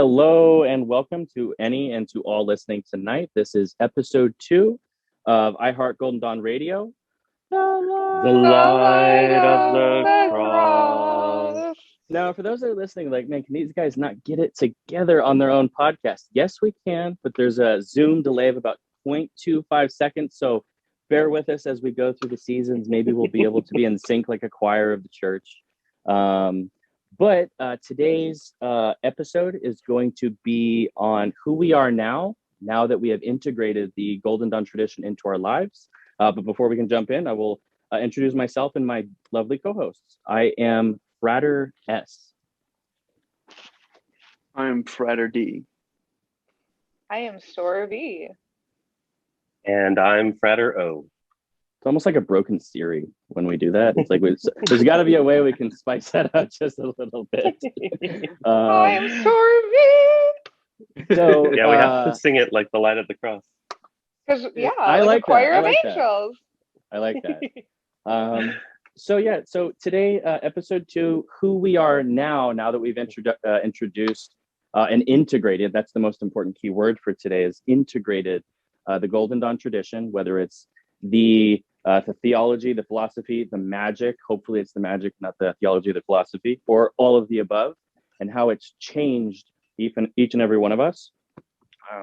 Hello and welcome to any and to all listening tonight. This is episode 2 of I Heart Golden Dawn Radio. The light of the cross. Now, for those that are listening, like, man, can these guys not get it together on their own podcast? Yes, we can, but there's a Zoom delay of about 0.25 seconds. So bear with us as we go through the seasons. Maybe we'll be able to be in sync like a choir of the church. But today's episode is going to be on who we are now that we have integrated the Golden Dawn tradition into our lives. But before we can jump in, I will introduce myself and my lovely co-hosts. I am Frater S. I'm Frater D. I am Sora V. And I'm Frater O. It's almost like a broken Siri when we do that. It's like there's got to be a way we can spice that up just a little bit. I am Sora V. So Yeah, we have to sing it like the light of the cross. Because I like like a choir that. I of like that. angels. I like that. So today, episode 2, who we are now that we've introduced and integrated. That's the most important key word for today, is integrated the Golden Dawn tradition, whether it's the theology, the philosophy, the magic. Hopefully it's the magic, not the theology, the philosophy, or all of the above, and how it's changed each and every one of us.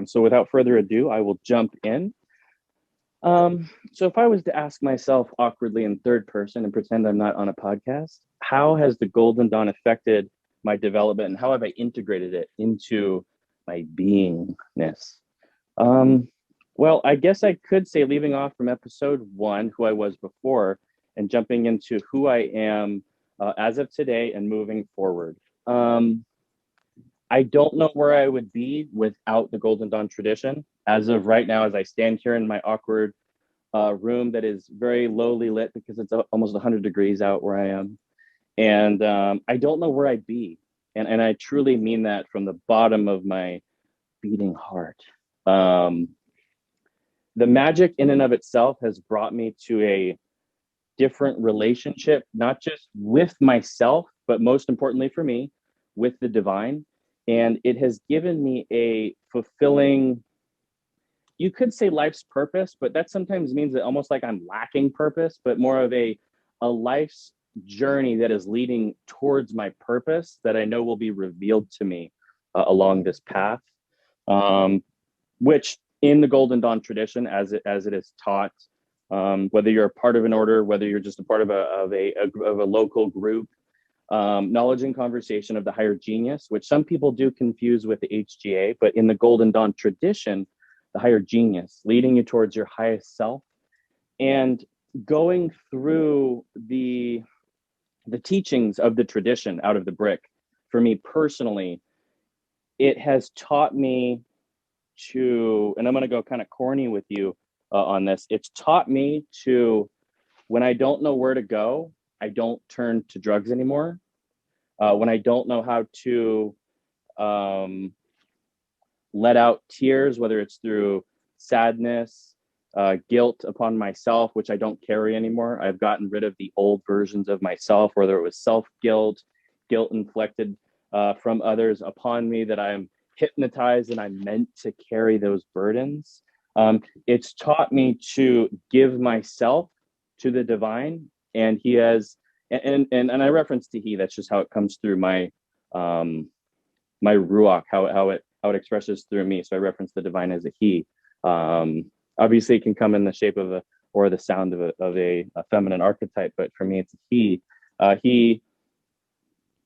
So without further ado, I will jump in. So if I was to ask myself awkwardly in third person and pretend I'm not on a podcast, how has the Golden Dawn affected my development, and how have I integrated it into my beingness? Well, I guess I could say, leaving off from episode 1, who I was before, and jumping into who I am as of today and moving forward. I don't know where I would be without the Golden Dawn tradition. As of right now, as I stand here in my awkward room that is very lowly lit because it's almost 100 degrees out where I am. And I don't know where I'd be. And I truly mean that from the bottom of my beating heart. The magic in and of itself has brought me to a different relationship, not just with myself, but most importantly for me, with the divine. And it has given me a fulfilling, you could say, life's purpose, but that sometimes means that almost like I'm lacking purpose, but more of a life's journey that is leading towards my purpose that I know will be revealed to me along this path, which in the Golden Dawn tradition, as it is taught, whether you're a part of an order, whether you're just a part of a local group, knowledge and conversation of the higher genius, which some people do confuse with the HGA, but in the Golden Dawn tradition, the higher genius, leading you towards your highest self. And going through the teachings of the tradition out of the brick, for me personally, it has taught me to, and I'm going to go kind of corny with you on this, it's taught me to, when I don't know where to go, I don't turn to drugs anymore. When I don't know how to let out tears, whether it's through sadness, guilt upon myself, which I don't carry anymore. I've gotten rid of the old versions of myself, whether it was self-guilt, guilt inflicted from others upon me, that I'm hypnotized and I'm meant to carry those burdens. It's taught me to give myself to the divine, and he has, and I reference to he, that's just how it comes through my my ruach, how it expresses through me. So I reference the divine as a he. Obviously it can come in the shape of or the sound of a feminine archetype, but for me it's a he.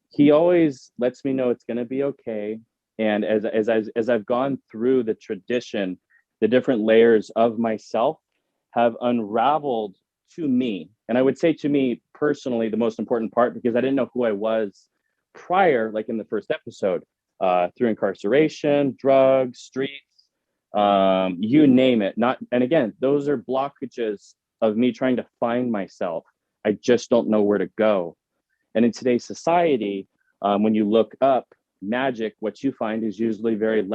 He always lets me know it's going to be okay. And as I've gone through the tradition, the different layers of myself have unraveled to me. And I would say to me personally, the most important part, because I didn't know who I was prior, like in the first episode, through incarceration, drugs, streets, you name it. And again, those are blockages of me trying to find myself. I just don't know where to go. And in today's society, when you look up magic, what you find is usually very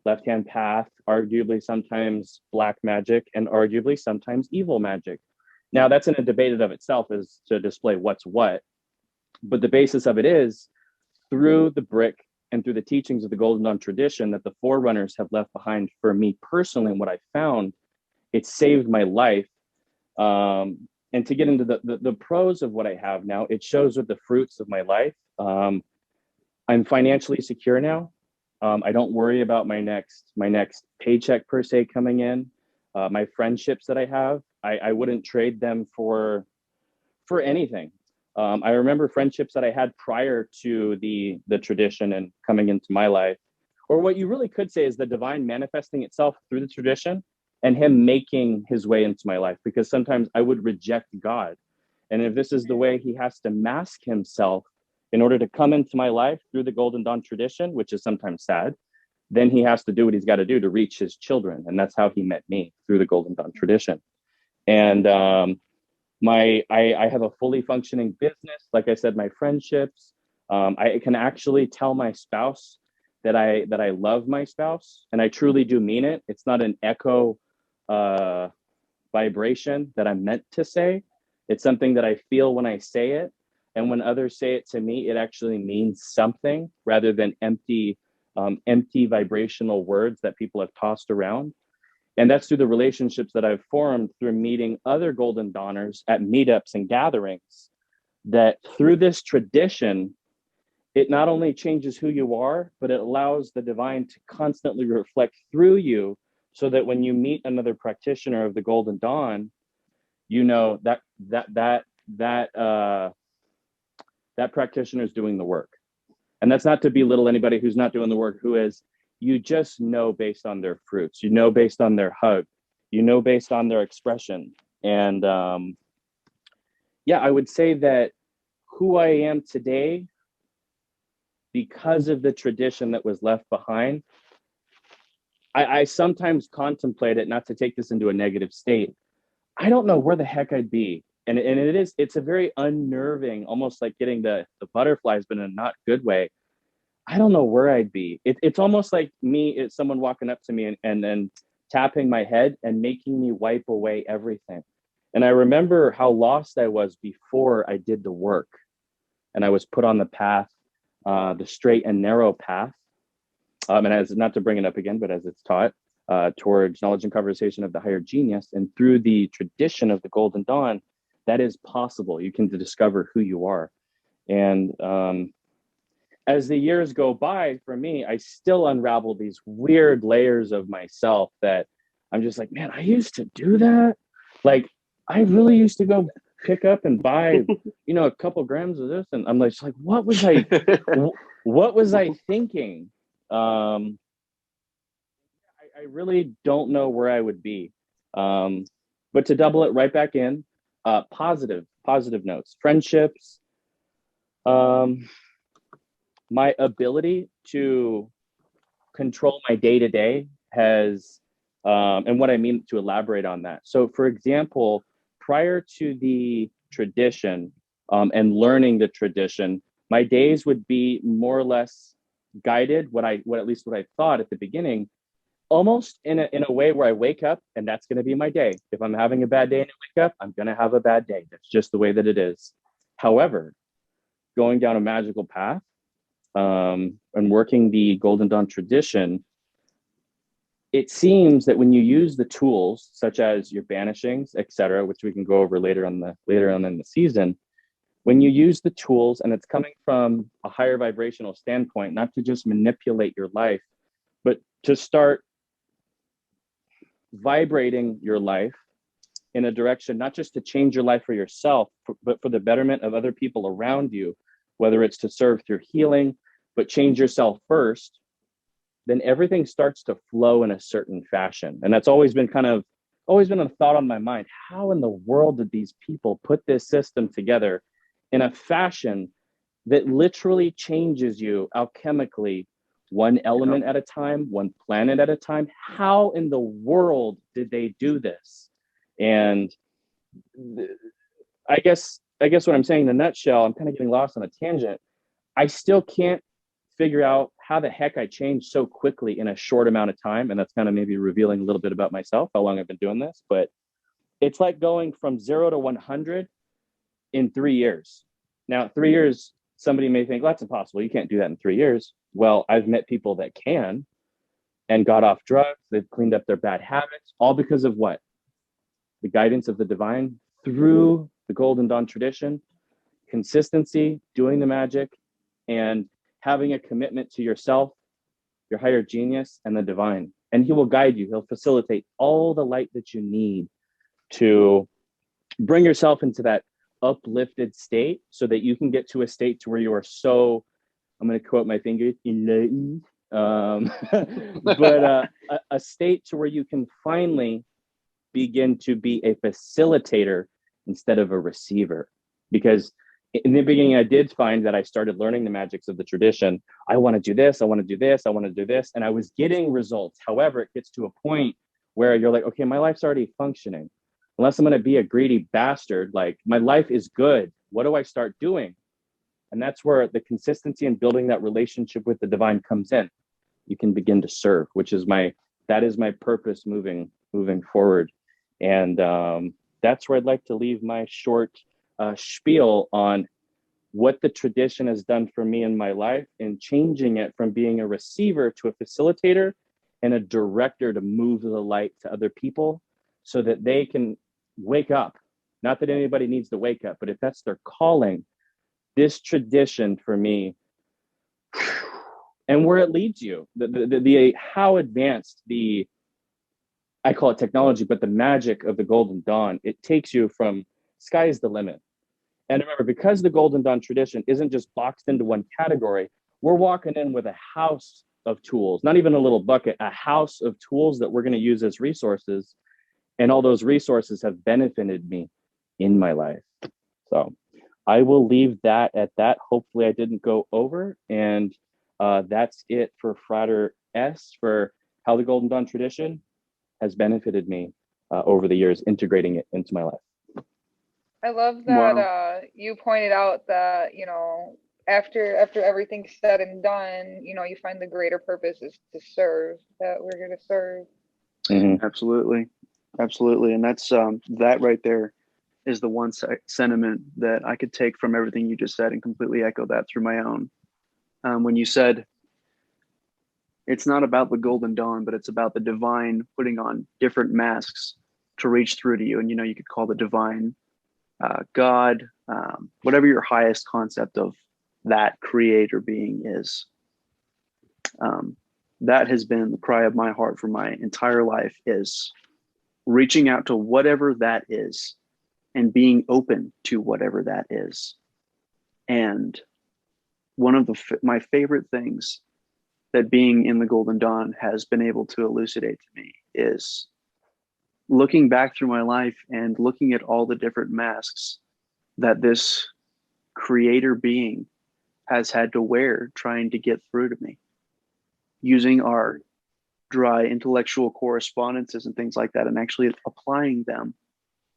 left-hand path, arguably sometimes black magic, and arguably sometimes evil magic. Now, that's in a debate of itself, is to display what's what. But the basis of it is, through the brick and through the teachings of the Golden Dawn tradition that the forerunners have left behind for me personally, and what I found, it saved my life. And to get into the pros of what I have now, it shows with the fruits of my life. I'm financially secure now. I don't worry about my next paycheck per se coming in. My friendships that I have, I wouldn't trade them for anything. I remember friendships that I had prior to the tradition and coming into my life, or what you really could say is the divine manifesting itself through the tradition and him making his way into my life, because sometimes I would reject God. And if this is the way he has to mask himself in order to come into my life through the Golden Dawn tradition, which is sometimes sad, then he has to do what he's got to do to reach his children. And that's how he met me, through the Golden Dawn tradition. And I have a fully functioning business. Like I said, my friendships, I can actually tell my spouse that I love my spouse, and I truly do mean it. It's not an echo vibration that I'm meant to say. It's something that I feel when I say it. And when others say it to me, it actually means something rather than empty vibrational words that people have tossed around. And that's through the relationships that I've formed through meeting other Golden Dawners at meetups and gatherings, that through this tradition, it not only changes who you are, but it allows the divine to constantly reflect through you, so that when you meet another practitioner of the Golden Dawn, you know that practitioner is doing the work. And that's not to belittle anybody who's not doing the work, who is, you just know based on their fruits, you know based on their hug, you know based on their expression. And I would say that who I am today, because of the tradition that was left behind, I sometimes contemplate it, not to take this into a negative state. I don't know where the heck I'd be. And it's a very unnerving, almost like getting the butterflies, but in a not good way. I don't know where I'd be. It's almost like it's someone walking up to me and then tapping my head and making me wipe away everything. And I remember how lost I was before I did the work. And I was put on the path, the straight and narrow path. And as, not to bring it up again, but as it's taught, towards knowledge and conversation of the higher genius. And through the tradition of the Golden Dawn, that is possible. You can discover who you are. And as the years go by, for me, I still unravel these weird layers of myself that I'm just like, man, I used to do that. Like, I really used to go pick up and buy, a couple grams of this. And I'm like, what was I thinking? I really don't know where I would be. But to double it right back in, positive notes, friendships, my ability to control my day-to-day has, and what I mean to elaborate on that. So for example, prior to the tradition and learning the tradition, my days would be more or less guided, what I thought at the beginning, almost in a way where I wake up and that's going to be my day. If I'm having a bad day and I wake up, I'm going to have a bad day. That's just the way that it is. However, going down a magical path and working the Golden Dawn tradition, it seems that when you use the tools such as your banishings, etc., which we can go over later on in the season, when you use the tools and it's coming from a higher vibrational standpoint, not to just manipulate your life, but to start vibrating your life in a direction, not just to change your life for yourself, but for the betterment of other people around you, whether it's to serve through healing, but change yourself first, then everything starts to flow in a certain fashion. And that's always been a thought on my mind. How in the world did these people put this system together in a fashion that literally changes you alchemically, one element at a time, one planet at a time? How in the world did they do this? And I guess what I'm saying in a nutshell, I'm kind of getting lost on a tangent. I still can't figure out how the heck I changed so quickly in a short amount of time. And that's kind of maybe revealing a little bit about myself, how long I've been doing this. But it's like going from 0 to 100 in 3 years. Now, 3 years, somebody may think, well, that's impossible. You can't do that in 3 years. Well, I've met people that can and got off drugs. They've cleaned up their bad habits, all because of what? The guidance of the divine through the Golden Dawn tradition, consistency, doing the magic, and having a commitment to yourself, your higher genius, and the divine. And he will guide you. He'll facilitate all the light that you need to bring yourself into that uplifted state so that you can get to a state to where you are so, I'm going to quote my fingers, enlightened, but a state to where you can finally begin to be a facilitator instead of a receiver. Because in the beginning, I did find that I started learning the magics of the tradition. I want to do this, I want to do this, I want to do this. And I was getting results. However, it gets to a point where you're like, okay, my life's already functioning. Unless I'm going to be a greedy bastard, like my life is good. What do I start doing? And that's where the consistency in building that relationship with the divine comes in. You can begin to serve, which is that is my purpose moving forward. And that's where I'd like to leave my short spiel on what the tradition has done for me in my life and changing it from being a receiver to a facilitator and a director to move the light to other people so that they can wake up. Not that anybody needs to wake up, but if that's their calling, this tradition for me and where it leads you, the how advanced I call it technology, but the magic of the Golden Dawn, it takes you from sky's the limit. And remember, because the Golden Dawn tradition isn't just boxed into one category, we're walking in with a house of tools, not even a little bucket, a house of tools that we're going to use as resources. And all those resources have benefited me in my life. So I will leave that at that. Hopefully I didn't go over. And that's it for Frater S, for how the Golden Dawn tradition has benefited me over the years, integrating it into my life. I love that Wow. you pointed out that, you know, after everything's said and done, you know, you find the greater purpose is to serve, that we're here to serve. Mm-hmm. Absolutely. Absolutely. And that's that right there is the one sentiment that I could take from everything you just said and completely echo that through my own. When you said it's not about the Golden Dawn, but it's about the divine putting on different masks to reach through to you. And, you know, you could call the divine God, whatever your highest concept of that creator being is. That has been the cry of my heart for my entire life, is reaching out to whatever that is and being open to whatever that is. And one of my favorite things that being in the Golden Dawn has been able to elucidate to me is looking back through my life and looking at all the different masks that this creator being has had to wear trying to get through to me, using our dry intellectual correspondences and things like that, and actually applying them.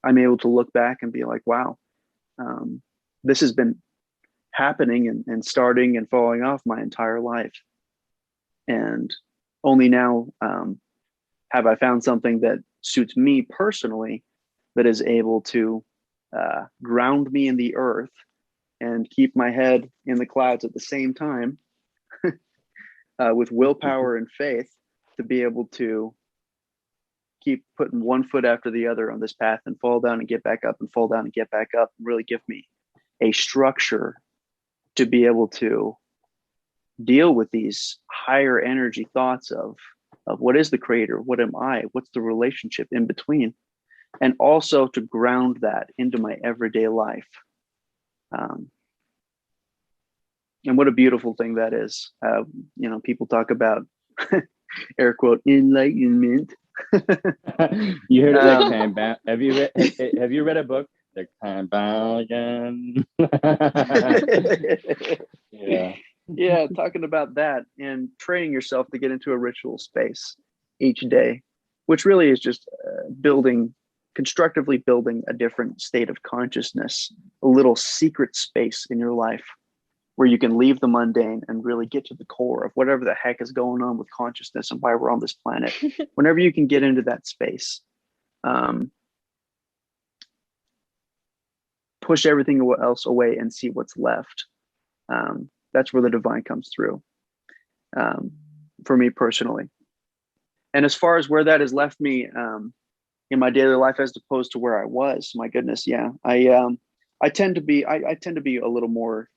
I'm able to look back and be like, wow, this has been happening and starting and falling off my entire life. And only now have I found something that suits me personally, that is able to ground me in the earth and keep my head in the clouds at the same time, with willpower and faith, to be able to keep putting one foot after the other on this path and fall down and get back up and fall down and get back up, and really give me a structure to be able to deal with these higher energy thoughts of what is the creator, what am I, what's the relationship in between, and also to ground that into my everyday life. And what a beautiful thing that is. You know, people talk about air quote enlightenment. You heard of time bound? Have you read a book? The time bound again. Yeah. Yeah, talking about that and training yourself to get into a ritual space each day, which really is just constructively building a different state of consciousness, a little secret space in your life where you can leave the mundane and really get to the core of whatever the heck is going on with consciousness and why we're on this planet. Whenever you can get into that space, push everything else away and see what's left. That's where the divine comes through. for me personally. And as far as where that has left me in my daily life as opposed to where I was, my goodness, yeah, I tend to be I tend to be a little more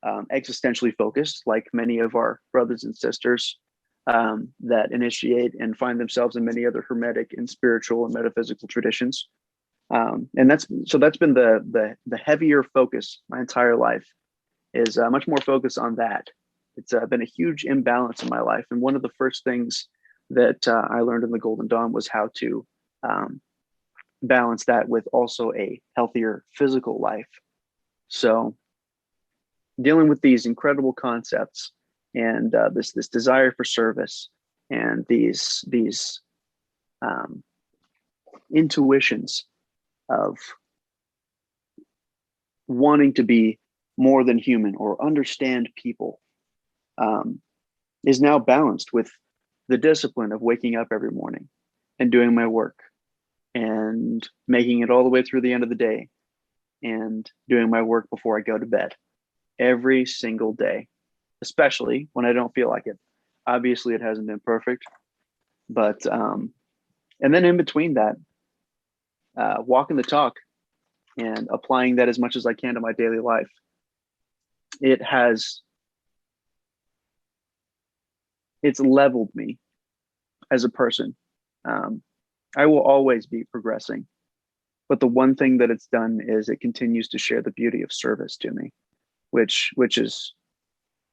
existentially focused, like many of our brothers and sisters that initiate and find themselves in many other hermetic and spiritual and metaphysical traditions. And that's been the heavier focus my entire life is much more focus on that. It's been a huge imbalance in my life, and one of the first things that I learned in the Golden Dawn was how to balance that with also a healthier physical life. So dealing with these incredible concepts and this desire for service and these intuitions of wanting to be more than human or understand people is now balanced with the discipline of waking up every morning and doing my work and making it all the way through the end of the day and doing my work before I go to bed every single day, especially when I don't feel like it. Obviously, it hasn't been perfect, but and then in between that, walking the talk and applying that as much as I can to my daily life. It's leveled me as a person. I will always be progressing, but the one thing that it's done is it continues to share the beauty of service to me, which is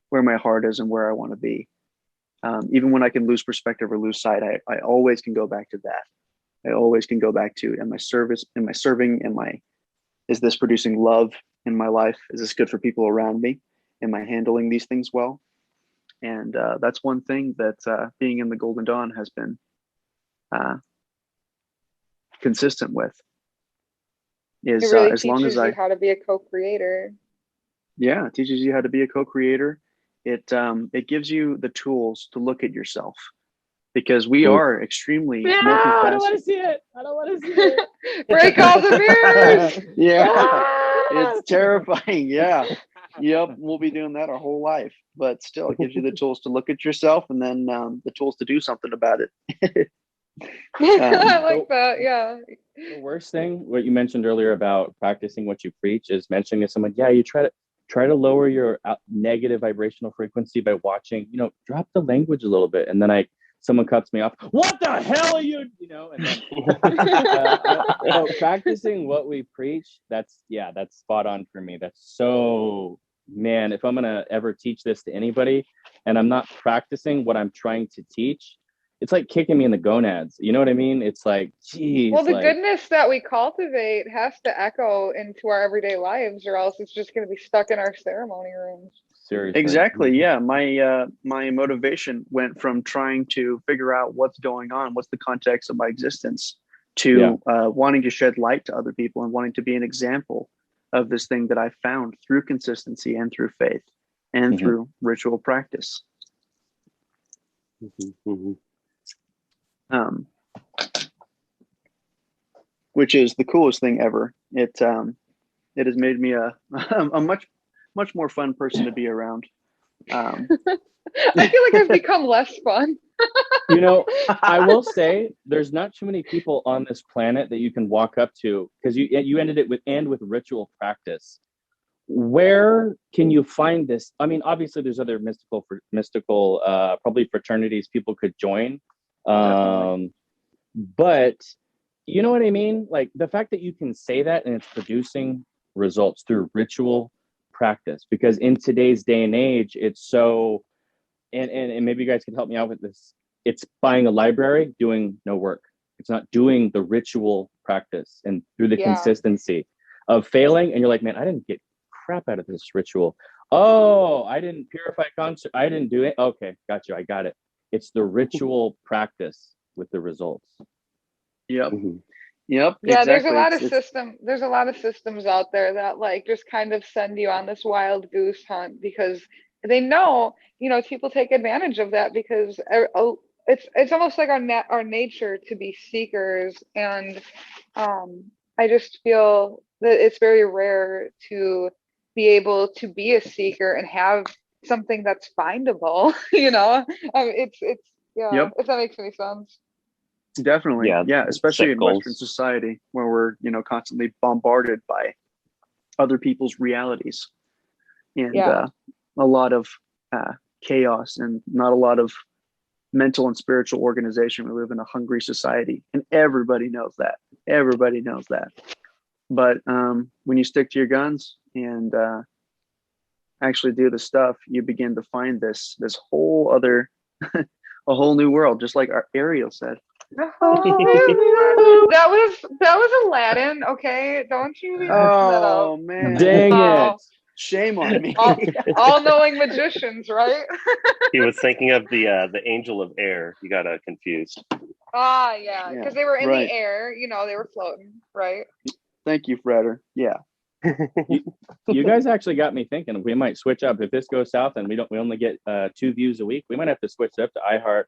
where my heart is and where I want to be. Even when I can lose perspective or lose sight, I always can go back to that. I always can go back to, am I serving? Is this producing love in my life? Is this good for people around me? Am I handling these things well? And that's one thing that being in the Golden Dawn has been consistent with. Is it really as long teaches as you how to be a co-creator. Yeah, it teaches you how to be a co-creator. It gives you the tools to look at yourself, because we are extremely multifaceted. I don't want to see it. I don't want to see it. Break all the mirrors. Yeah, it's terrifying. Yeah. Yep, we'll be doing that our whole life, but still, it gives you the tools to look at yourself and then the tools to do something about it. I like that. Yeah. The worst thing, what you mentioned earlier about practicing what you preach, is mentioning to someone, yeah, you try to lower your negative vibrational frequency by watching, drop the language a little bit, and then someone cuts me off. What the hell are you? And then so practicing what we preach, that's spot on for me. That's so, man, if I'm gonna ever teach this to anybody and I'm not practicing what I'm trying to teach, it's like kicking me in the gonads. You know what I mean? It's like, geez. Well, the goodness that we cultivate has to echo into our everyday lives, or else it's just going to be stuck in our ceremony rooms. Seriously. Exactly. Yeah. My motivation went from trying to figure out what's going on, what's the context of my existence, to wanting to shed light to other people and wanting to be an example of this thing that I found through consistency and through faith and through ritual practice. Which is the coolest thing ever. It has made me a much more fun person to be around. I feel like I've become less fun. I will say there's not too many people on this planet that you can walk up to, because you ended it with ritual practice. Where can you find this? I mean, obviously there's other mystical probably fraternities people could join. But you know what I mean? Like the fact that you can say that and it's producing results through ritual practice, because in today's day and age, it's so, and maybe you guys can help me out with this. It's buying a library, doing no work. It's not doing the ritual practice and through the consistency of failing. And you're like, man, I didn't get crap out of this ritual. Oh, I didn't purify concert. I didn't do it. Okay, got you. I got it. It's the ritual practice with the results. Yep. Yeah, exactly. there's a lot of systems out there that like just kind of send you on this wild goose hunt, because they know, people take advantage of that, because it's almost like our nature to be seekers. And I just feel that it's very rare to be able to be a seeker and have something that's findable, you know. It's yeah, Yep. if that makes any sense. Definitely. Yeah. Especially set in goals. Western society where we're, you know, constantly bombarded by other people's realities and Yeah. a lot of chaos and not a lot of mental and spiritual organization. We live in a hungry society, and everybody knows that. Everybody knows that. But when you stick to your guns and actually do the stuff, you begin to find this whole other, a whole new world, just like our Ariel said. That was Aladdin, okay? Don't you be messing that up. Oh man! Dang Oh. it! Shame on me. All-knowing magicians, right? He was thinking of the angel of air. You got confused. Yeah, because they were in right. the air, you know, they were floating, right? Thank you, Freder. Yeah. You guys actually got me thinking we might switch up. If this goes south and we only get 2 views a week, we might have to switch it up to iHeart,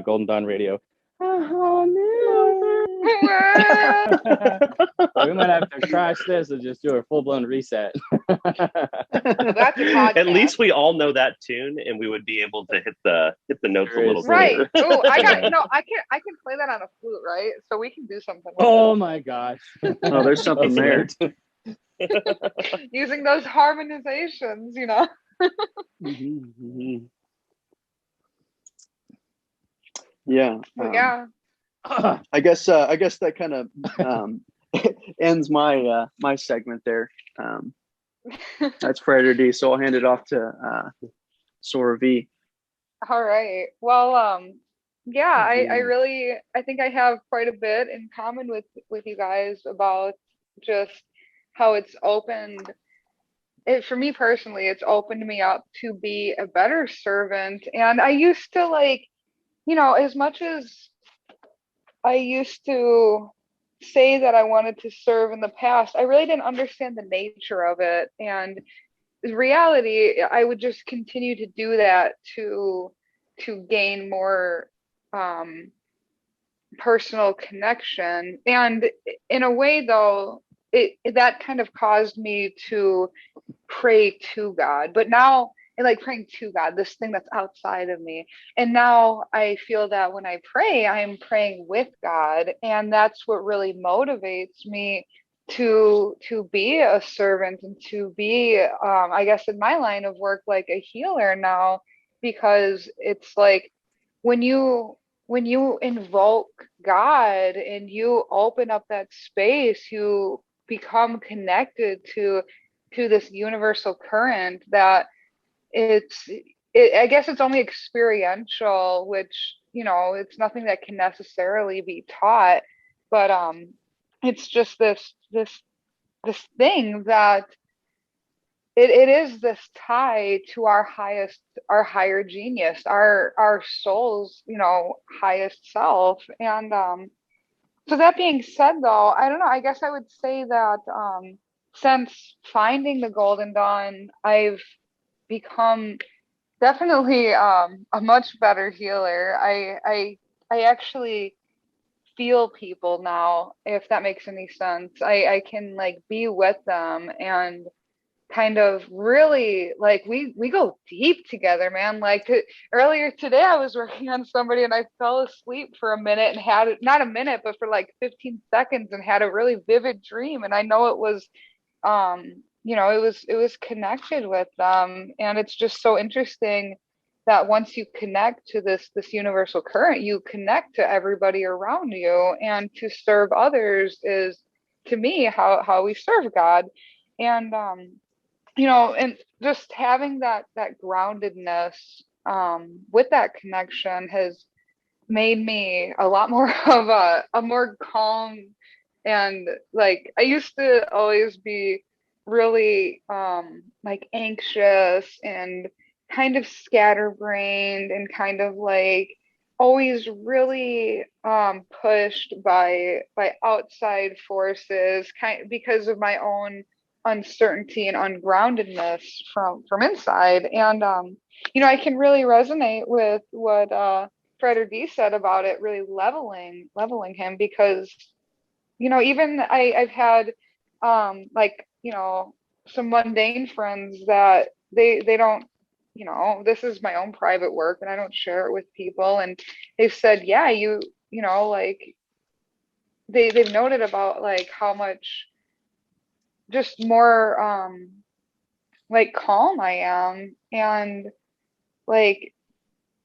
Golden Dawn Radio. We might have to crash this and just do a full-blown reset. That's a podcast. At least we all know that tune, and we would be able to hit the notes a little right. clearer. Oh, I can play that on a flute, right? So we can do something with Oh my gosh. Oh, there's something there. using those harmonizations, you know. Yeah. Yeah. I guess that kind of ends my my segment there. That's Freder D. So I'll hand it off to Sora V. All right. Well, yeah, I think I have quite a bit in common with you guys about just how it's opened. For me personally, it's opened me up to be a better servant. And I used to, like, you know, as much as I used to say that I wanted to serve in the past, I really didn't understand the nature of it. And in reality, I would just continue to do that to gain more personal connection. And in a way, though, that kind of caused me to pray to God. But now, and like praying to God, this thing that's outside of me. And now I feel that when I pray, I'm praying with God, and that's what really motivates me to be a servant and to be, I guess, in my line of work, like a healer now, because it's like when you invoke God and you open up that space, you become connected to this universal current that I guess it's only experiential, which, you know, it's nothing that can necessarily be taught, but it's just this thing that it is this tie to our higher genius, our soul's, you know, highest self. And so that being said, though, I don't know, I guess I would say that since finding the Golden Dawn, I've become definitely a much better healer. I actually feel people now, if that makes any sense. I can, like, be with them and kind of really, like, we go deep together, man. Like, earlier today I was working on somebody and I fell asleep for a minute and had not a minute, but for like 15 seconds, and had a really vivid dream. And I know it was you know, it was connected with them. And it's just so interesting that once you connect to this universal current, you connect to everybody around you, and to serve others is, to me, how we serve God. And you know, and just having that groundedness with that connection has made me a lot more of a more calm. And like, I used to always be really like anxious and kind of scatterbrained and kind of like always really pushed by outside forces, because of my own uncertainty and ungroundedness from inside. And you know, I can really resonate with what Freder D said about it really leveling him, because, you know, even I've had like, you know, some mundane friends that they don't you know, this is my own private work and I don't share it with people. And they've said, yeah, you know, like they've noted about like how much just more like calm I am, and like,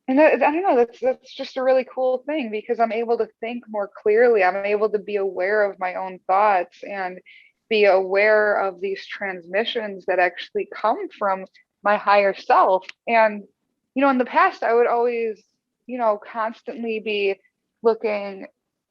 and I don't know, that's just a really cool thing because I'm able to think more clearly. I'm able to be aware of my own thoughts and be aware of these transmissions that actually come from my higher self. And, you know, in the past, I would always, you know, constantly be looking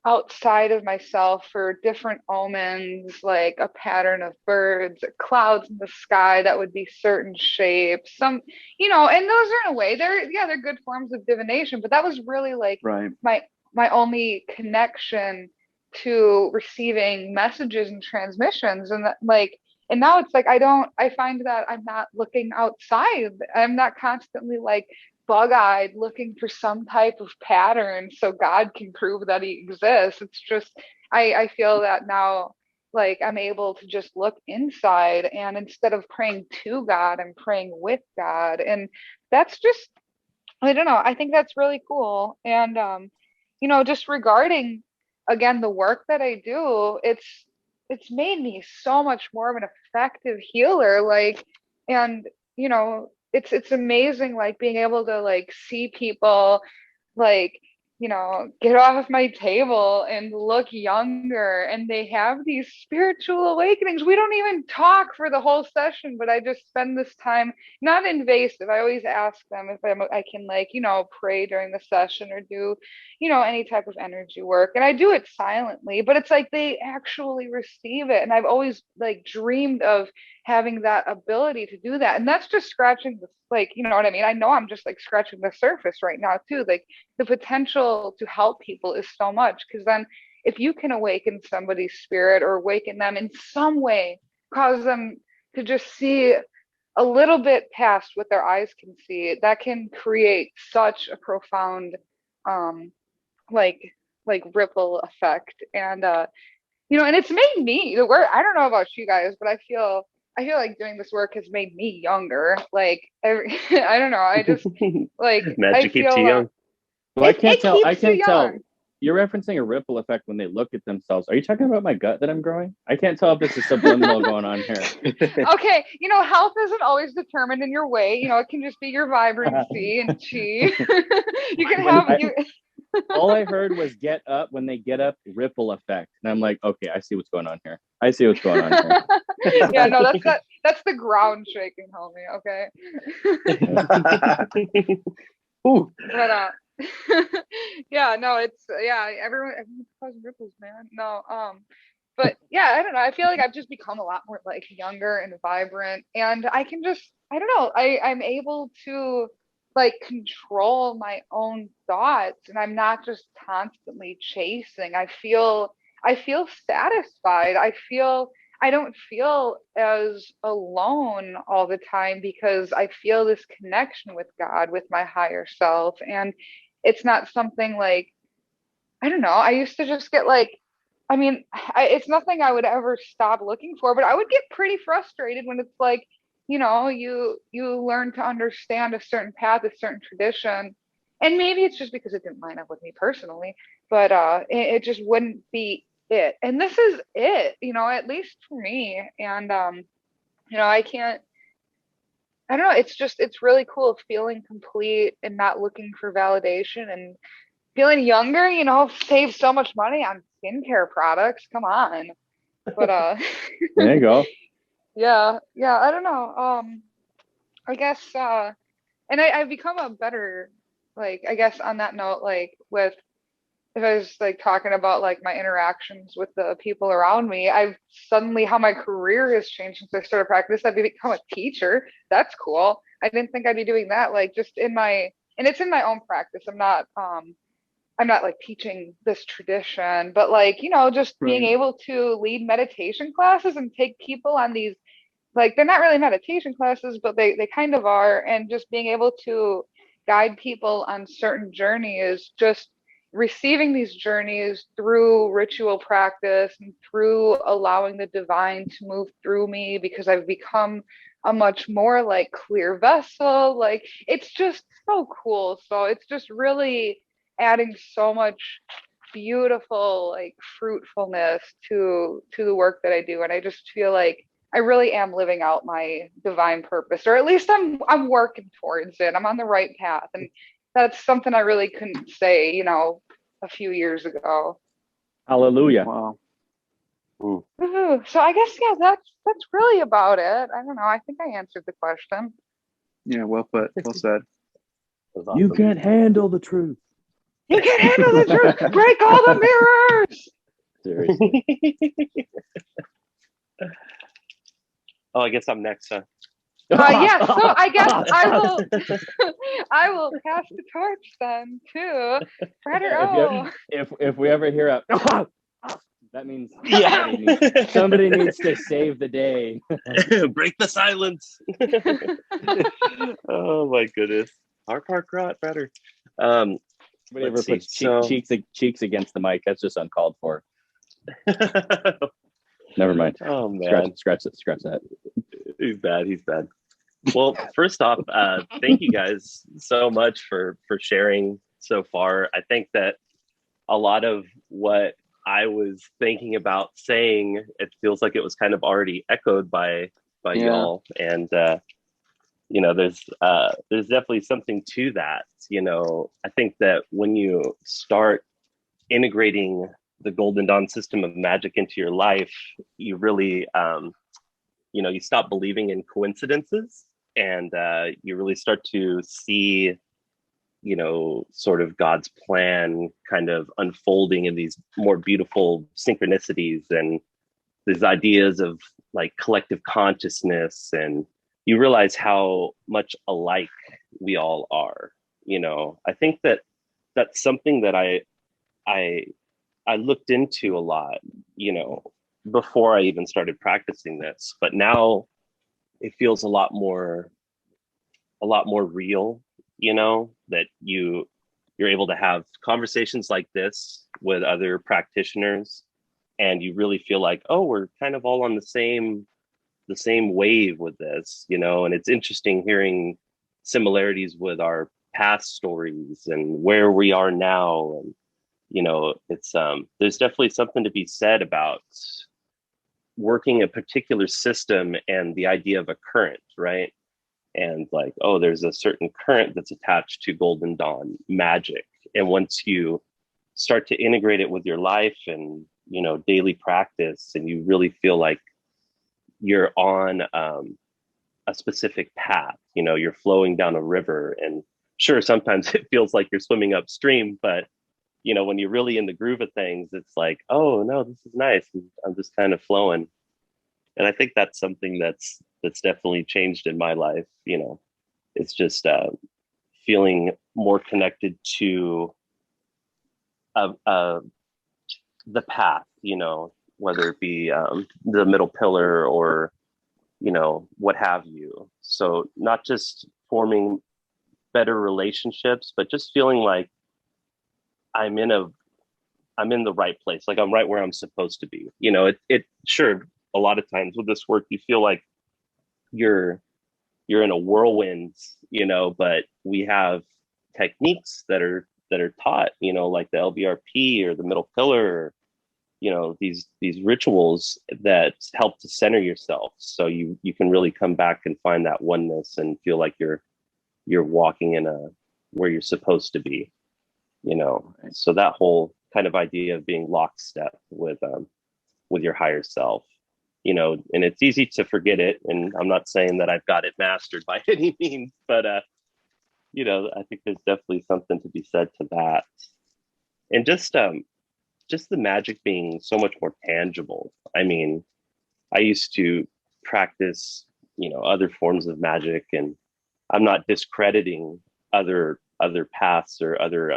outside of myself for different omens, like a pattern of birds, clouds in the sky that would be certain shapes, some, you know, and those are in a way, they're good forms of divination, but that was really like Right. my only connection to receiving messages and transmissions. And that, like, and now it's like I find that I'm not looking outside. I'm not constantly like bug-eyed looking for some type of pattern so God can prove that he exists. It's just I feel that now, like, I'm able to just look inside, and instead of praying to God, I'm praying with God. And that's just, I don't know, I think that's really cool. And you know, just regarding again the work that I do, it's made me so much more of an effective healer. Like, and you know, it's amazing, like being able to like see people like, you know, get off my table and look younger, and they have these spiritual awakenings. We don't even talk for the whole session, but I just spend this time, not invasive. I always ask them if I can, like, you know, pray during the session or do, you know, any type of energy work, and I do it silently, but it's like they actually receive it. And I've always like dreamed of having that ability to do that. And that's just scratching the, like, you know what I mean? I know I'm just like scratching the surface right now too. Like, the potential to help people is so much, because then if you can awaken somebody's spirit or awaken them in some way, cause them to just see a little bit past what their eyes can see, that can create such a profound um like ripple effect. And you know, and it's made me the work. I don't know about you guys, but I feel like doing this work has made me younger. Like I don't know, I just like I Magic keeps feel you young. Well, I can't it tell. I keeps you can't tell. young. You're referencing a ripple effect when they look at themselves. Are you talking about my gut that I'm growing? I can't tell if this is subliminal going on here. Okay, you know, health isn't always determined in your weight. You know, it can just be your vibrancy and chi. You can When have you. all I heard was "get up." When they get up, ripple effect, and I'm like, okay, I see what's going on here. I see what's going on here. Yeah, no, that's the ground shaking, homie. Okay. Ooh. But yeah, no, it's everyone's causing ripples, man. No, but yeah, I don't know. I feel like I've just become a lot more like younger and vibrant, and I can just, I don't know, I'm able to like control my own thoughts, and I'm not just constantly chasing. I feel satisfied. I don't feel as alone all the time because I feel this connection with God, with my higher self. And it's not something like, I don't know, I used to just get like, I mean, it's nothing I would ever stop looking for, but I would get pretty frustrated when it's like, you know, you learn to understand a certain path, a certain tradition. And maybe it's just because it didn't line up with me personally, but it just wouldn't be it. And this is it, you know, at least for me. And you know, I don't know, it's just, it's really cool feeling complete and not looking for validation, and feeling younger, you know, save so much money on skincare products. Come on. But There you go. yeah, I don't know. I guess and I've become a better, like, I guess on that note, like with, if I was like talking about like my interactions with the people around me, I've suddenly, how my career has changed since I started practice. I've become a teacher. That's cool. I didn't think I'd be doing that. Like, just in my, and it's in my own practice. I'm not like teaching this tradition, but like, you know, just being Right. able to lead meditation classes and take people on these, like, they're not really meditation classes, but they kind of are. And just being able to guide people on certain journeys, just receiving these journeys through ritual practice and through allowing the divine to move through me, because I've become a much more like clear vessel. Like it's just so cool. So it's just really adding so much beautiful like fruitfulness to the work that I do. And I just feel like I really am living out my divine purpose, or at least I'm working towards it. I'm on the right path. And that's something I really couldn't say, you know, a few years ago. Hallelujah. Wow. Ooh, so I guess yeah, that's really about it. I don't know. I think I answered the question. Yeah, well put. Well said. That was You awesome. can't handle the truth. You can handle the truth. Break all the mirrors. Seriously. Oh, I guess I'm next, huh? Yeah, so I guess I will pass the torch then to Frederick. Oh, If we ever hear a that means Yeah. somebody needs to save the day. Break the silence. Oh my goodness. Park rot better. Somebody ever Let's see. puts So cheeks against the mic, that's just uncalled for. Never mind. Oh man. Scratch that. He's bad. Well, first off, thank you guys so much for sharing so far. I think that a lot of what I was thinking about saying, it feels like it was kind of already echoed by y'all. And you know, there's definitely something to that. You know, I think that when you start integrating the Golden Dawn system of magic into your life, you really you know, you stop believing in coincidences, and you really start to see, you know, sort of God's plan kind of unfolding in these more beautiful synchronicities and these ideas of like collective consciousness. And you realize how much alike we all are. You know, I think that that's something that I looked into a lot, you know, before I even started practicing this, but now it feels a lot more real, you know, that you're able to have conversations like this with other practitioners, and you really feel like, oh, we're kind of all on the same wave with this, you know. And it's interesting hearing similarities with our past stories and where we are now. And you know, it's there's definitely something to be said about working a particular system and the idea of a current, right? And like, oh, there's a certain current that's attached to Golden Dawn magic. And once you start to integrate it with your life and, you know, daily practice, and you really feel like you're on a specific path, you know, you're flowing down a river. And sure, sometimes it feels like you're swimming upstream, but you know, when you're really in the groove of things, it's like, oh no, this is nice. I'm just kind of flowing. And I think that's something that's definitely changed in my life. You know, it's just feeling more connected to the path, you know, whether it be the middle pillar or, you know, what have you. So not just forming better relationships, but just feeling like I'm in the right place. Like I'm right where I'm supposed to be. You know, it sure, a lot of times with this work, you feel like you're in a whirlwind, you know, but we have techniques that are taught, you know, like the LBRP or the middle pillar, or, you know, these rituals that help to center yourself. So you can really come back and find that oneness and feel like you're walking in where you're supposed to be, you know. So that whole kind of idea of being lockstep with your higher self, you know. And it's easy to forget it, and I'm not saying that I've got it mastered by any means, but you know, I think there's definitely something to be said to that. And just the magic being so much more tangible. I mean, I used to practice, you know, other forms of magic, and I'm not discrediting other paths or other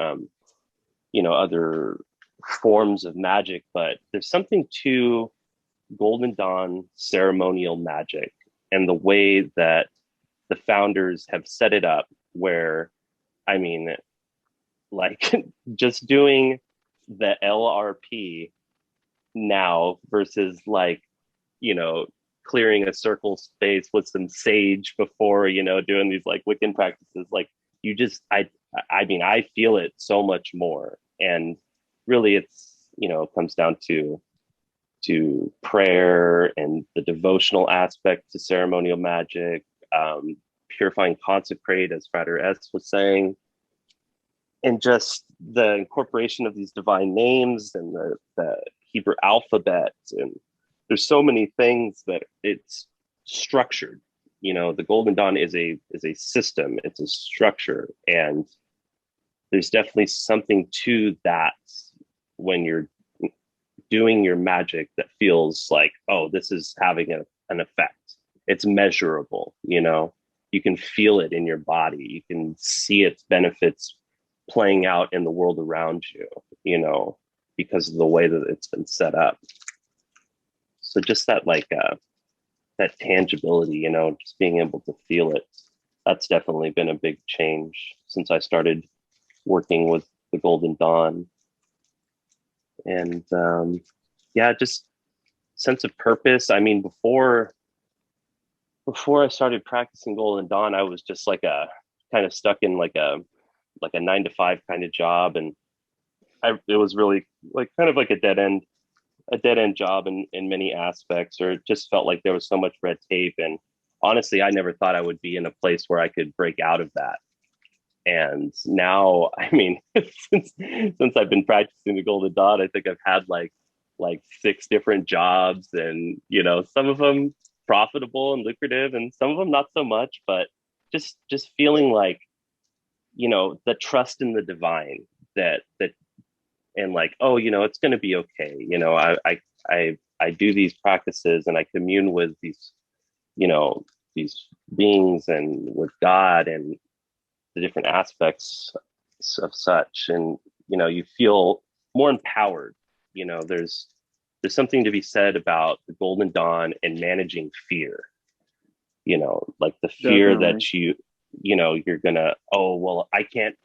you know, other forms of magic, but there's something to Golden Dawn ceremonial magic and the way that the founders have set it up, where, I mean, like just doing the LRP now versus like, you know, clearing a circle space with some sage before, doing these like Wiccan practices. Like you just, I mean, I feel it so much more. And really it's, it comes down to prayer and the devotional aspect to ceremonial magic, purifying consecrate, as Frater S was saying, and just the incorporation of these divine names and the Hebrew alphabet. And there's so many things that it's structured. The Golden Dawn is a system, it's a structure. And there's definitely something to that when you're doing your magic that feels like, oh, this is having an effect. It's measurable, you can feel it in your body. You can see its benefits playing out in the world around you, because of the way that it's been set up. So just that that tangibility, just being able to feel it, that's definitely been a big change since I started working with the Golden Dawn. And just sense of purpose. I mean, before I started practicing Golden Dawn, I was just like kind of stuck in like a 9-to-5 kind of job, and it was really like kind of like a dead end job in many aspects, or it just felt like there was so much red tape. And honestly, I never thought I would be in a place where I could break out of that. And now, I mean, since I've been practicing the Golden Dawn, I think I've had like 6 different jobs, and some of them profitable and lucrative, and some of them not so much. But just feeling like, the trust in the divine that and like, oh, it's going to be okay. I do these practices and I commune with these beings and with God and the different aspects of such. And, you feel more empowered. There's something to be said about the Golden Dawn and managing fear, like the fear Definitely. that you're gonna, oh, well, I can't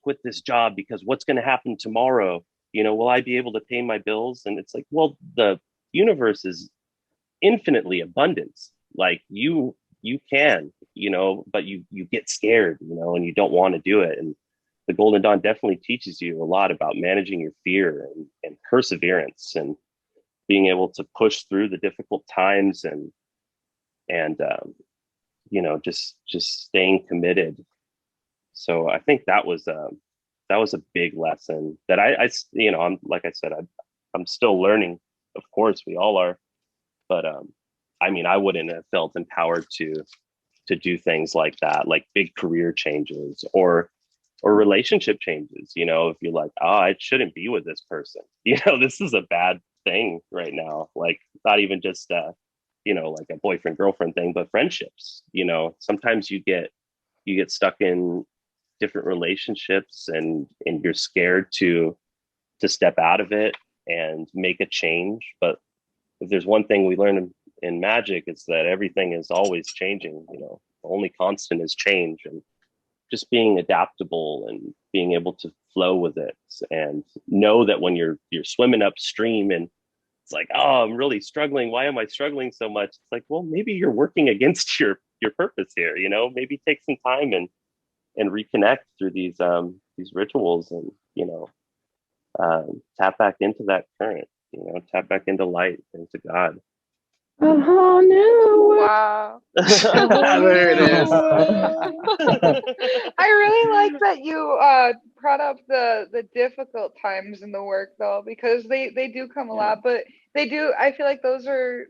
quit this job because what's going to happen tomorrow? Will I be able to pay my bills? And it's like, well, the universe is infinitely abundant. Like you can, but you get scared, and you don't want to do it. And the Golden Dawn definitely teaches you a lot about managing your fear and perseverance and being able to push through the difficult times and just staying committed. So I think that was a big lesson that I'm, like I said, I'm still learning. Of course, we all are, but I mean, I wouldn't have felt empowered to do things like that, like big career changes or relationship changes. If you're like, oh, I shouldn't be with this person. This is a bad thing right now. Like not even just like a boyfriend girlfriend thing, but friendships. Sometimes you get stuck in different relationships and you're scared to step out of it and make a change. But if there's one thing we learn in magic, it's that everything is always changing. The only constant is change, and just being adaptable and being able to flow with it and know that when you're swimming upstream and it's like, oh, I'm really struggling, why am I struggling so much? It's like, well, maybe you're working against your purpose here. Maybe take some time and reconnect through these rituals and tap back into that current, tap back into light, into God. Oh no! Wow. There it is. I really like that you brought up the difficult times in the work though, because they do come a lot, but they do. I feel like those are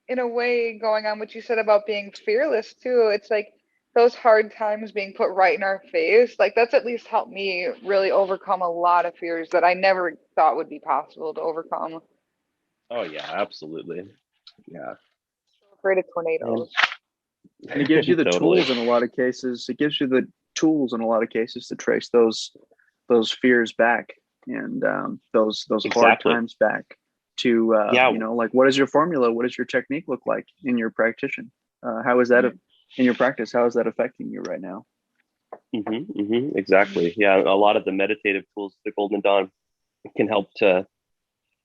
in a way going on what you said about being fearless too. It's like those hard times being put right in our face. Like that's at least helped me really overcome a lot of fears that I never thought would be possible to overcome. Oh yeah, absolutely. Yeah. Afraid of tornadoes. And it gives you the Totally. tools in a lot of cases. It gives you the tools in a lot of cases to trace those fears back and those hard times back to like, what is your formula? What does your technique look like in your practitioner? How is that in your practice? How is that affecting you right now? Exactly. Yeah, a lot of the meditative tools of the Golden Dawn can help to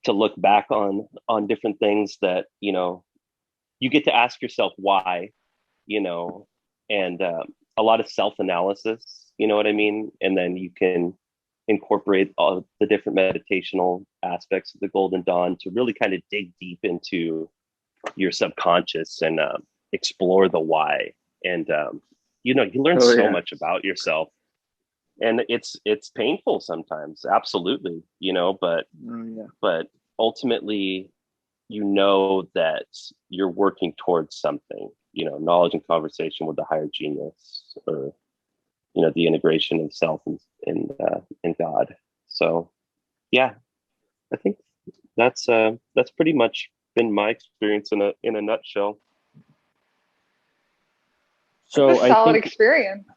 look back on different things that you you get to ask yourself why, you know, and a lot of self-analysis, you know what I mean? And then you can incorporate all the different meditational aspects of the Golden Dawn to really kind of dig deep into your subconscious and explore the why. And you know, you learn so much about yourself, and it's painful sometimes, absolutely, you know, but ultimately, you know that you're working towards something, you know, knowledge and conversation with the higher genius, or, you know, the integration of self and God. So yeah, I think that's pretty much been my experience in a nutshell. So it's a solid experience.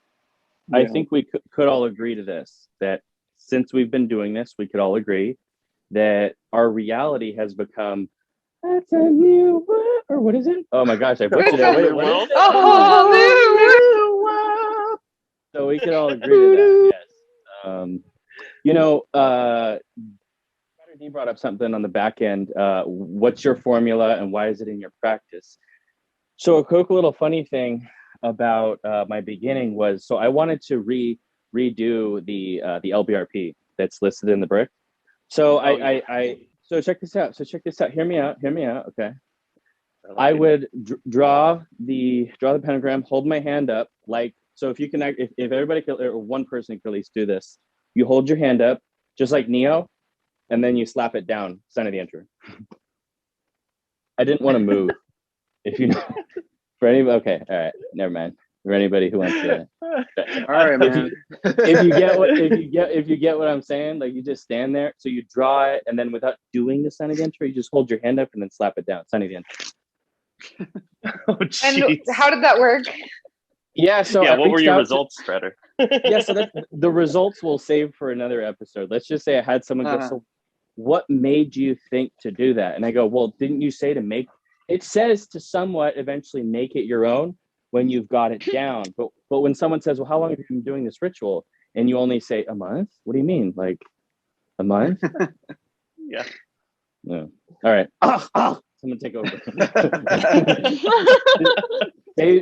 I think we could all agree to this, that since we've been doing this, we could all agree that our reality has become, that's a new world, or what is it? Oh my gosh, I butchered it. Wait, what is it? A whole new world. So we could all agree to that, yes. You know, D brought up something on the back end. What's your formula and why is it in your practice? So a quick little funny thing about my beginning was, so I wanted to redo the LBRP that's listed in the brick. So so check this out. Hear me out. Okay. I would draw the pentagram, hold my hand up, like, so if you can, if everybody could, or one person could at least do this, you hold your hand up just like Neo, and then you slap it down, sign of the entry. I didn't want to move. If you know, for anybody, okay, all right, never mind. For anybody who wants to, all right, man. If you get what I'm saying, like, you just stand there, so you draw it, and then without doing the sign of the entry, you just hold your hand up and then slap it down, sign of the entry. Oh, and how did that work? Yeah, so yeah, what were your results, Shredder? Yeah, so the results we'll save for another episode. Let's just say I had someone go, so what made you think to do that? And I go, well, didn't you say to make, it says to somewhat eventually make it your own when you've got it down. But when someone says, well, how long have you been doing this ritual? And you only say a month? What do you mean? Like a month? Yeah. No. All right. Someone take over.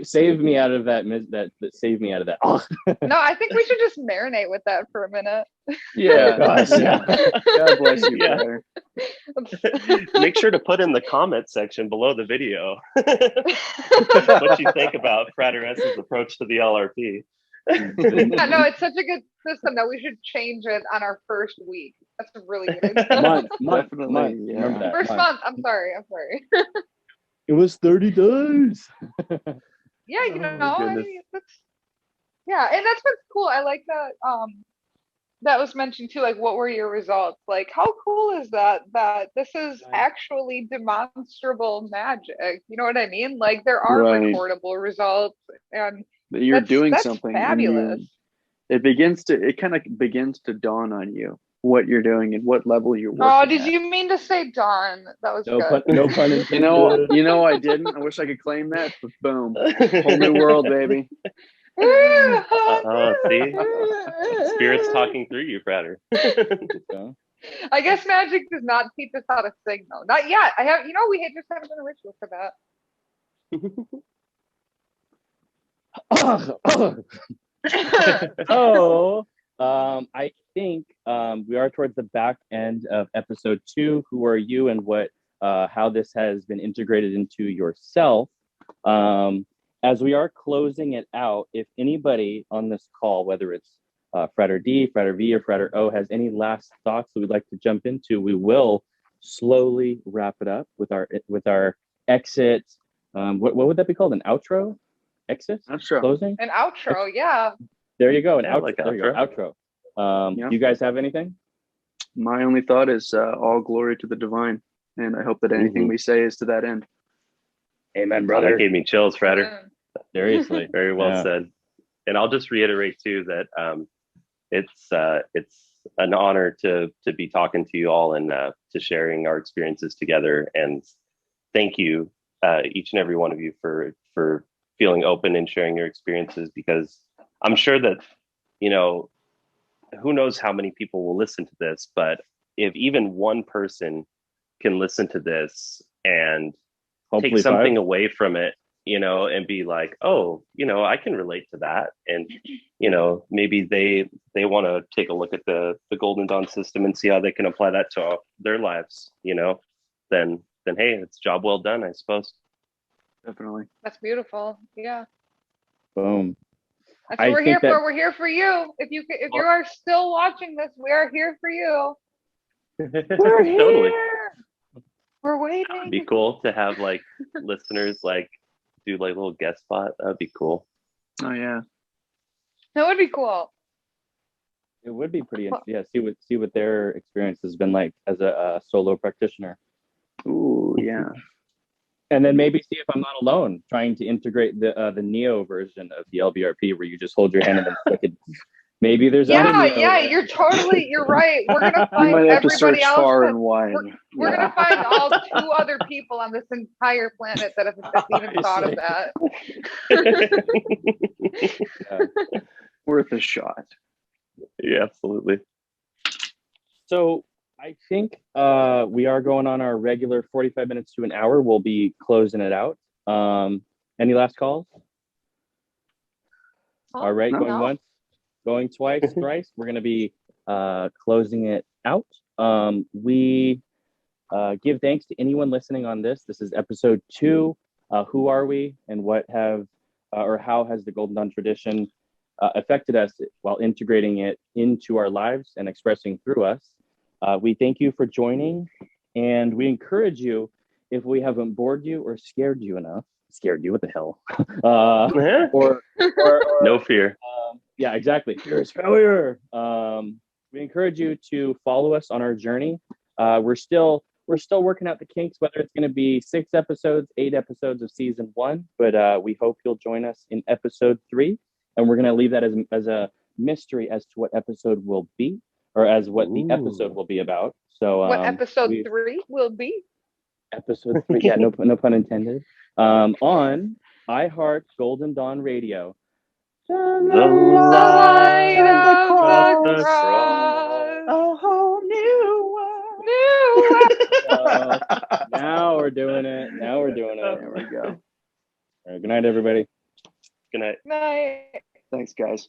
Save me out of that. Save me out of that. No, I think we should just marinate with that for a minute. Yeah. Gosh, yeah. God bless you, brother. Make sure to put in the comment section below the video what you think about Frater S's approach to the LRP. Yeah, no, it's such a good system that we should change it on our first week. That's a really good idea. Month. Yeah. Remember that. First month. I'm sorry. It was 30 days. Yeah, you know, and that's what's cool. I like that. That was mentioned too. Like, what were your results? Like, how cool is that? That this is actually demonstrable magic. You know what I mean? Like, there are recordable results, and you're doing something. Fabulous. It kind of begins to dawn on you what you're doing and what level you're working. Oh, did you mean to say dawn? That was good. No pun intended. You know, I didn't. I wish I could claim that. But boom, whole new world, baby. See, spirit's talking through you, Frater. I guess magic does not teach us how to signal. Not yet. I have, we just haven't done a ritual for that. I think we are towards the back end of episode 2. Who are you, and how this has been integrated into yourself? As we are closing it out, if anybody on this call, whether it's Frater D, Frater V, or Frater O, has any last thoughts that we'd like to jump into, we will slowly wrap it up with our exit. What would that be called? An outro? Exit? Outro. Closing? An outro, yeah. There you go. An outro. Like there you go. Outro. You guys have anything? My only thought is all glory to the divine, and I hope that anything we say is to that end. Amen, brother. That gave me chills, Frater. Seriously. Very well said. And I'll just reiterate too that it's an honor to be talking to you all and to sharing our experiences together. And thank you, each and every one of you, for feeling open and sharing your experiences, because I'm sure that, who knows how many people will listen to this, but if even one person can listen to this and Hopefully take something 5. away from it, you know, and be like, oh, you know, I can relate to that. And, you know, maybe they want to take a look at the Golden Dawn system and see how they can apply that to their lives, you know, then hey, it's job well done, I suppose. Definitely. That's beautiful. Yeah. Boom. That's what I we're think here that- for. We're here for you. If you are still watching this, we are here for you. We're here. Totally. We're It'd waiting. be cool to have like listeners like do like little guest spot. That'd be cool. Oh yeah. That would be cool. It would be pretty interesting. Yeah, see what their experience has been like as a solo practitioner. Ooh, yeah. And then maybe see if I'm not alone trying to integrate the Neo version of the LBRP where you just hold your hand and then flick it. Maybe there's other Neo. Yeah, you're right. We're gonna You find might have to search everybody else. far and wide. We're gonna find all 2 other people on this entire planet that have even thought of that. Yeah. Worth a shot. Yeah, absolutely. So I think we are going on our regular 45 minutes to an hour. We'll be closing it out. Any last calls? All right, No. going once, going twice, thrice. We're going to be closing it out. We give thanks to anyone listening on this. This is episode 2. Who are we, and what have or how has the Golden Dawn tradition affected us while integrating it into our lives and expressing through us? We thank you for joining, and we encourage you, if we haven't bored you or scared you enough, scared you, what the hell? or No fear. Yeah, exactly. Fear is failure. We encourage you to follow us on our journey. We're still working out the kinks, whether it's going to be 6 episodes, 8 episodes of season 1, but we hope you'll join us in episode 3, and we're going to leave that as a mystery as to what episode will be, or as what the episode will be about. So what episode 3 will be? Episode 3, yeah, no pun intended. On iHeart Golden Dawn Radio. The light of the cross. A whole new world. Now we're doing it. There we go. All right, good night, everybody. Good night. Night. Thanks, guys.